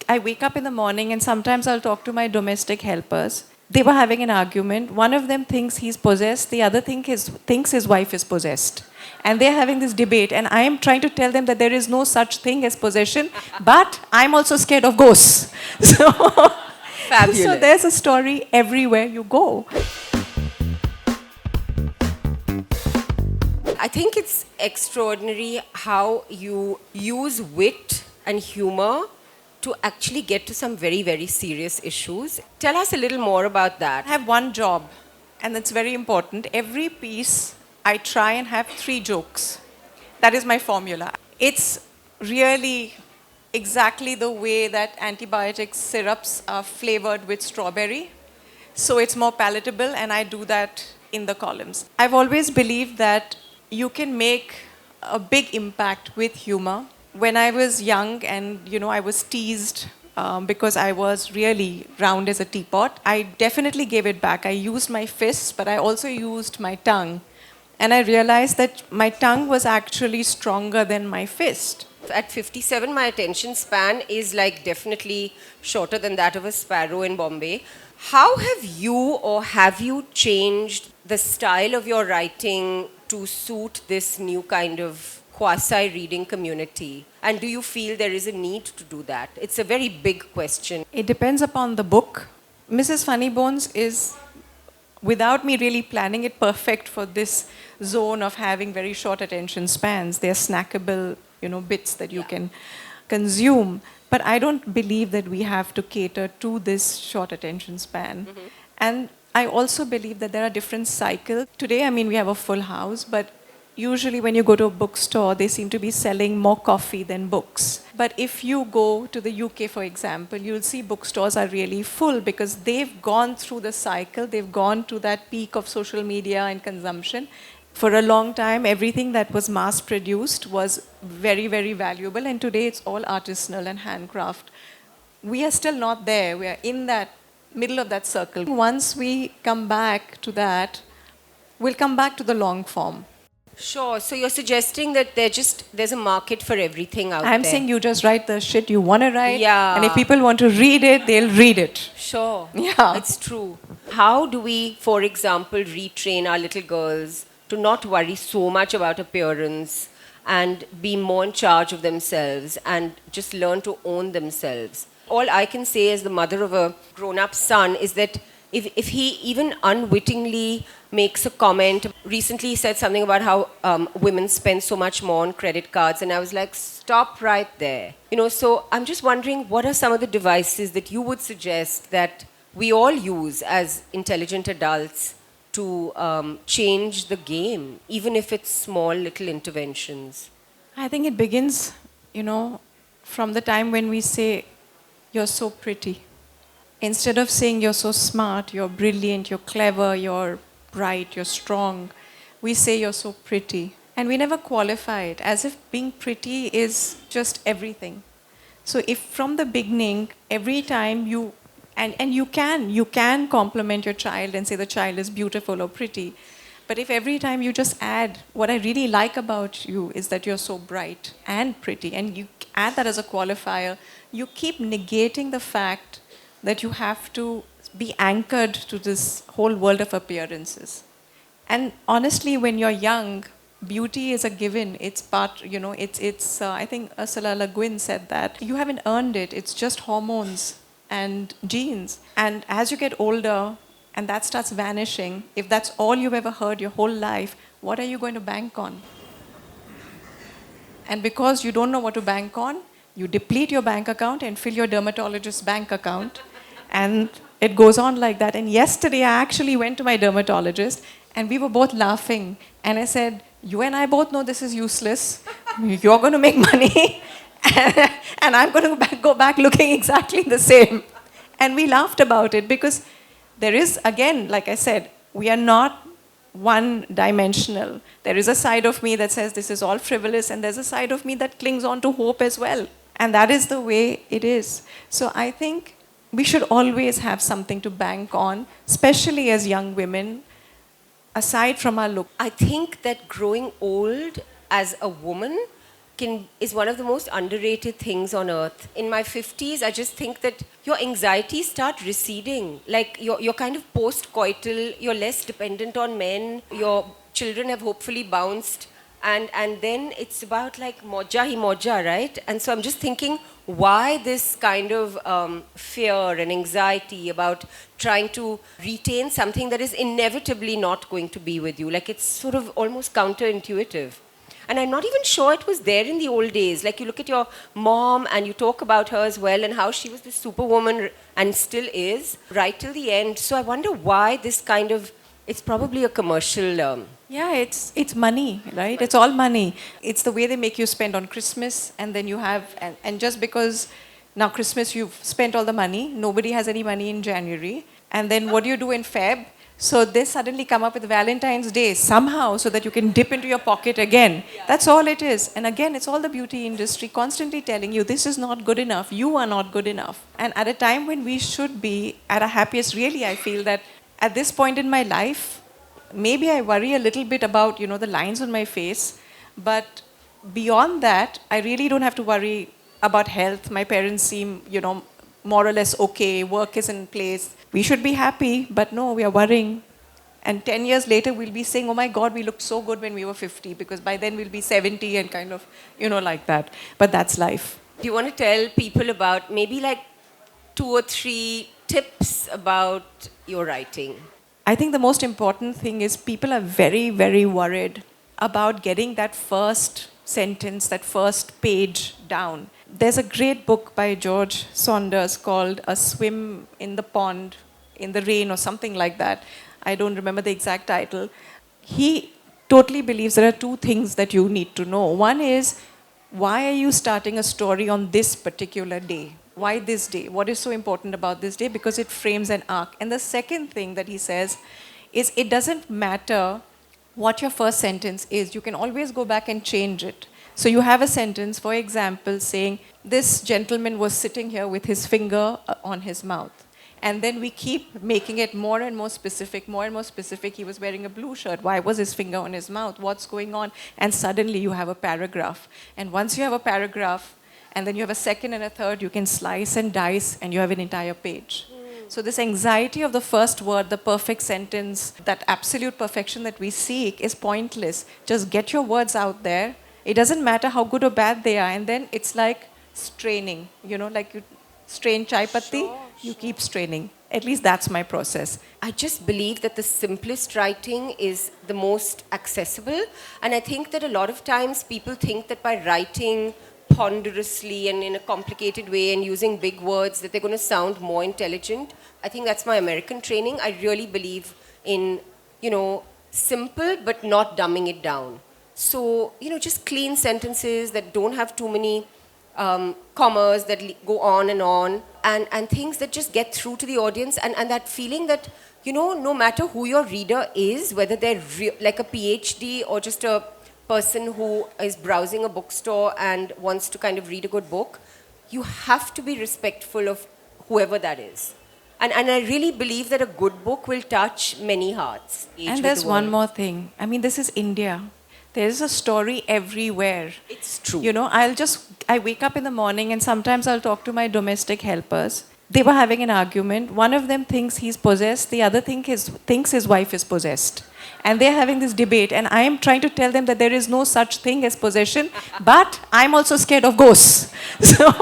I wake up in the morning and sometimes I'll talk to my domestic helpers. They were having an argument. One of them thinks he's possessed, the other thinks his wife is possessed. And they're having this debate, and I am trying to tell them that there is no such thing as possession, but I'm also scared of ghosts. So, Fabulous. so there's a story everywhere you go. I think it's extraordinary how you use wit and humor to actually get to some very, very serious issues. Tell us a little more about that. I have one job, and it's very important. Every piece, I try and have 3 jokes. That is my formula. It's really exactly the way that antibiotic syrups are flavored with strawberry. So it's more palatable, and I do that in the columns. I've always believed that you can make a big impact with humor. When I was young and, I was teased because I was really round as a teapot, I definitely gave it back. I used my fists, but I also used my tongue. And I realized that my tongue was actually stronger than my fist. At 57, my attention span is like definitely shorter than that of a sparrow in Bombay. How have you changed the style of your writing to suit this new kind of quasi-reading community? And do you feel there is a need to do that? It's a very big question. It depends upon the book. Mrs. Funnybones is, without me really planning it, perfect for this zone of having very short attention spans. They're snackable, bits that you can consume. But I don't believe that we have to cater to this short attention span. Mm-hmm. And I also believe that there are different cycles. Today, we have a full house, but usually when you go to a bookstore, they seem to be selling more coffee than books. But if you go to the UK, for example, you'll see bookstores are really full because they've gone through the cycle, they've gone to that peak of social media and consumption. For a long time, everything that was mass-produced was very, very valuable, and today it's all artisanal and handcraft. We are still not there. We are in that middle of that circle. Once we come back to that, we'll come back to the long form. Sure. So you're suggesting that there's a market for everything out there. I'm saying you just write the shit you want to write. Yeah. And if people want to read it, they'll read it. Sure. Yeah. It's true. How do we, for example, retrain our little girls to not worry so much about appearance and be more in charge of themselves and just learn to own themselves? All I can say as the mother of a grown-up son is that if he even unwittingly makes a comment, recently he said something about how women spend so much more on credit cards, and I was like, stop right there. So I'm just wondering, what are some of the devices that you would suggest that we all use as intelligent adults to change the game, even if it's small little interventions? I think it begins, from the time when we say, you're so pretty. Instead of saying you're so smart, you're brilliant, you're clever, you're bright, you're strong, we say you're so pretty. And we never qualify it, as if being pretty is just everything. So if from the beginning, every time you can compliment your child and say the child is beautiful or pretty, but if every time you just add, what I really like about you is that you're so bright and pretty, and you add that as a qualifier, you keep negating the fact that you have to be anchored to this whole world of appearances. And honestly, when you're young, beauty is a given. It's part, I think Ursula Le Guin said that. You haven't earned it. It's just hormones and genes. And as you get older, and that starts vanishing, if that's all you've ever heard your whole life, what are you going to bank on? And because you don't know what to bank on, you deplete your bank account and fill your dermatologist's bank account. And it goes on like that. And yesterday, I actually went to my dermatologist, and we were both laughing. And I said, you and I both know this is useless. You're going to make money, and I'm going to go back looking exactly the same. And we laughed about it because there is, again, like I said, we are not one-dimensional. There is a side of me that says this is all frivolous, and there's a side of me that clings on to hope as well. And that is the way it is. So I think we should always have something to bank on, especially as young women, aside from our look. I think that growing old as a woman is one of the most underrated things on earth. In my 50s, I just think that your anxieties start receding. Like you're kind of post-coital, you're less dependent on men, your children have hopefully bounced, and then it's about like moja hi moja, right? And so I'm just thinking, why this kind of fear and anxiety about trying to retain something that is inevitably not going to be with you? Like it's sort of almost counterintuitive. And I'm not even sure it was there in the old days. Like you look at your mom and you talk about her as well and how she was this superwoman and still is right till the end. So I wonder why this kind of, it's probably a commercial. Yeah, it's money, right? It's all money. It's the way they make you spend on Christmas, and then you have, and just because now Christmas you've spent all the money, nobody has any money in January, and then what do you do in Feb? So they suddenly come up with Valentine's Day somehow so that you can dip into your pocket again. That's all it is. And again, it's all the beauty industry constantly telling you this is not good enough, you are not good enough. And at a time when we should be at our happiest, really, I feel that at this point in my life, maybe I worry a little bit about, the lines on my face, but beyond that, I really don't have to worry about health. My parents seem, more or less okay, work is in place. We should be happy, but no, we are worrying. And 10 years later, we'll be saying, oh my God, we looked so good when we were 50, because by then we'll be 70 and kind of, like that. But that's life. Do you want to tell people about maybe like 2 or 3 tips about your writing? I think the most important thing is people are very, very worried about getting that first sentence, that first page down. There's a great book by George Saunders called A Swim in the Pond, in the Rain, or something like that. I don't remember the exact title. He totally believes there are 2 things that you need to know. One is, why are you starting a story on this particular day? Why this day? What is so important about this day? Because it frames an arc. And the second thing that he says is, it doesn't matter what your first sentence is. You can always go back and change it. So you have a sentence, for example, saying, this gentleman was sitting here with his finger on his mouth. And then we keep making it more and more specific, more and more specific. He was wearing a blue shirt. Why was his finger on his mouth? What's going on? And suddenly you have a paragraph. And once you have a paragraph, and then you have a second and a third, you can slice and dice, and you have an entire page. So this anxiety of the first word, the perfect sentence, that absolute perfection that we seek is pointless. Just get your words out there. It doesn't matter how good or bad they are. And then it's like straining, like you strain chai patti, you keep straining. At least that's my process. I just believe that the simplest writing is the most accessible. And I think that a lot of times people think that by writing ponderously and in a complicated way and using big words that they're going to sound more intelligent. I think that's my American training. I really believe in, simple but not dumbing it down. So, just clean sentences that don't have too many commas that go on, and things that just get through to the audience, and that feeling that, no matter who your reader is, whether they're like a PhD or just a person who is browsing a bookstore and wants to kind of read a good book, you have to be respectful of whoever that is. And I really believe that a good book will touch many hearts. And there's one more thing. I mean, this is India. There's a story everywhere. It's true. I wake up in the morning and sometimes I'll talk to my domestic helpers. They were having an argument. One of them thinks he's possessed. The other thinks his wife is possessed. And they're having this debate. And I am trying to tell them that there is no such thing as possession. But I'm also scared of ghosts. So,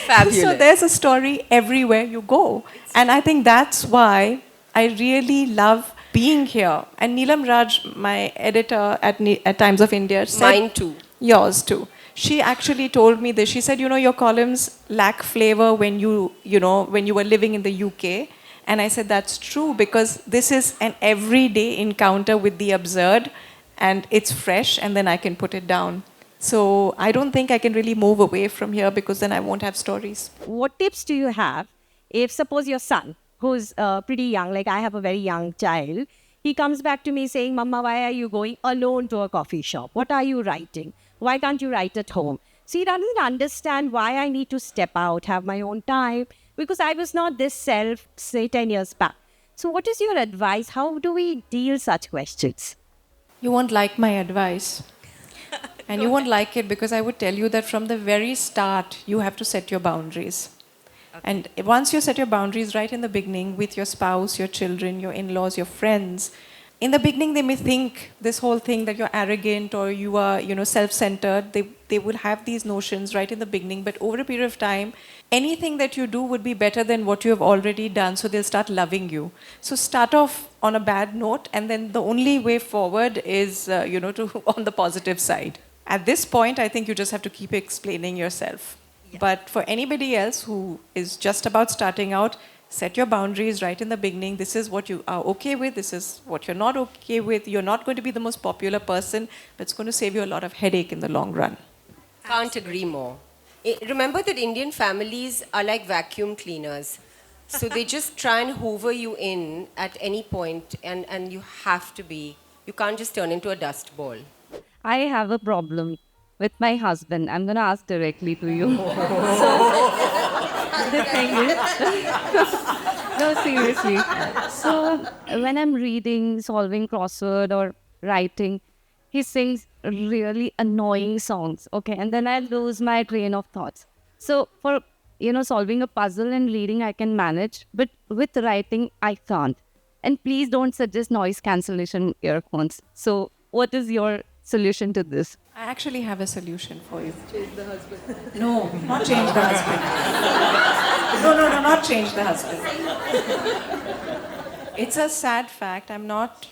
Fabulous. So there's a story everywhere you go. And I think that's why I really love being here. And Neelam Raj, my editor at Times of India, said... Mine too. Yours too. She actually told me this. She said, your columns lack flavor when when you were living in the UK. And I said, that's true, because this is an everyday encounter with the absurd, and it's fresh, and then I can put it down. So I don't think I can really move away from here, because then I won't have stories. What tips do you have if, suppose, your son, who's pretty young, like I have a very young child, he comes back to me saying, Mama, why are you going alone to a coffee shop? What are you writing? Why can't you write at home? So he doesn't understand why I need to step out, have my own time, because I was not this self, say, 10 years back. So what is your advice? How do we deal such questions? You won't like my advice. And you won't like it because I would tell you that from the very start, you have to set your boundaries. And once you set your boundaries right in the beginning with your spouse, your children, your in laws, your friends, in the beginning they may think this whole thing that you're arrogant or you are, self-centered. They will have these notions right in the beginning, but over a period of time, anything that you do would be better than what you have already done, so they'll start loving you. So start off on a bad note, and then the only way forward is, to on the positive side. At this point, I think you just have to keep explaining yourself. But for anybody else who is just about starting out, set your boundaries right in the beginning. This is what you are okay with. This is what you're not okay with. You're not going to be the most popular person, but it's going to save you a lot of headache in the long run. Can't agree more. Remember that Indian families are like vacuum cleaners. So they just try and hoover you in at any point, and you have to be. You can't just turn into a dust ball. I have a problem with my husband. I'm going to ask directly to you. The thing is, no, seriously. So when I'm reading, solving crossword or writing, he sings really annoying songs. Okay, and then I lose my train of thoughts. So for solving a puzzle and reading, I can manage, but with writing, I can't. And please don't suggest noise cancellation earphones. So what is your solution to this? I actually have a solution for you. Change the husband. No, not change the husband. No, not change the husband. It's a sad fact. I'm not,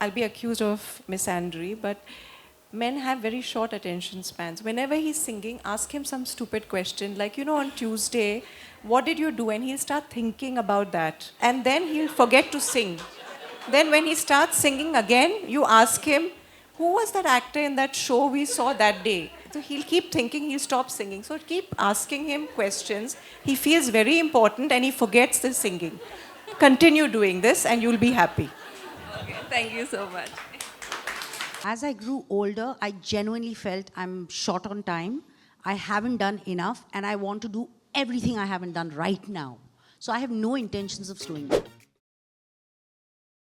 I'll be accused of misandry, but men have very short attention spans. Whenever he's singing, ask him some stupid question like, on Tuesday, what did you do? And he'll start thinking about that. And then he'll forget to sing. Then when he starts singing again, you ask him, who was that actor in that show we saw that day? So he'll keep thinking, he'll stop singing. So keep asking him questions. He feels very important and he forgets the singing. Continue doing this and you'll be happy. Okay, thank you so much. As I grew older, I genuinely felt I'm short on time. I haven't done enough and I want to do everything I haven't done right now. So I have no intentions of slowing down.